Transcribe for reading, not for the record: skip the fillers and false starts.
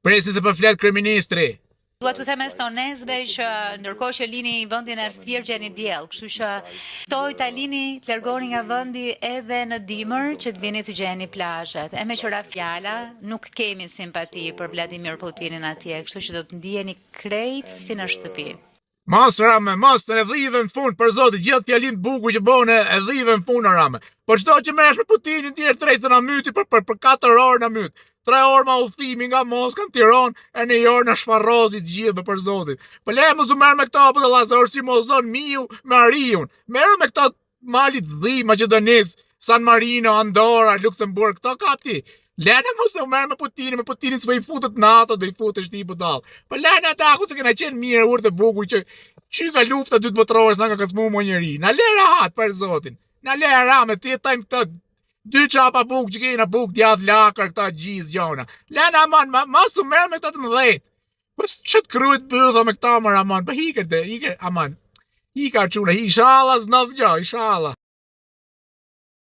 Presi se për flet kryeministri. Dua të them estonezëve që ndërkohë që lini vendin e Erstir gjeni diell, kështu që ftoj ta lini të largoni nga vendi edhe në dimër që të vini të gjeni plazhet. E me qëra fjala, nuk kemi simpati për Vladimir Putinin atje, kështu që do të ndiheni krejt si në shtëpi. Mos Rame, mos të ne dhive në fund, për zotit, gjithë fjalin të bukur që bëne e dhive në fund Rame. Po çdo që merresh me Putinin tjerë drejt se na myti për 4 orë na myt. 3 orë ma udhëtimi nga Moska në Tiranë, e 1 orë në shfarrozi të gjithë për zotin. Po le mos u merr me këto apo të Lazar si mozon miu me Ariun. Merr me këto malit dhi Maqedonis, San Marino, Andorra, Luksemburg, këto kapti. Lena mos u merr me Putinin s'po i futet NATO, do i futesh ti budall. Po lena ata ku se kena qenë mirë urtë bukur që ka lufta 2 botërore s'na ka kacmu më njëri. Na le rahat për zotin. Na le Rame, ti jetojmë këtë 2 çapa buk që kena buk djath lakër këta gjizë gjona. Lena aman, mos u merr me këto të mëdhejt. Po ç't kryet bëdha me këta më aman, po hikër aman. Hika çuna, inshallah s'na dëgjoj, inshallah.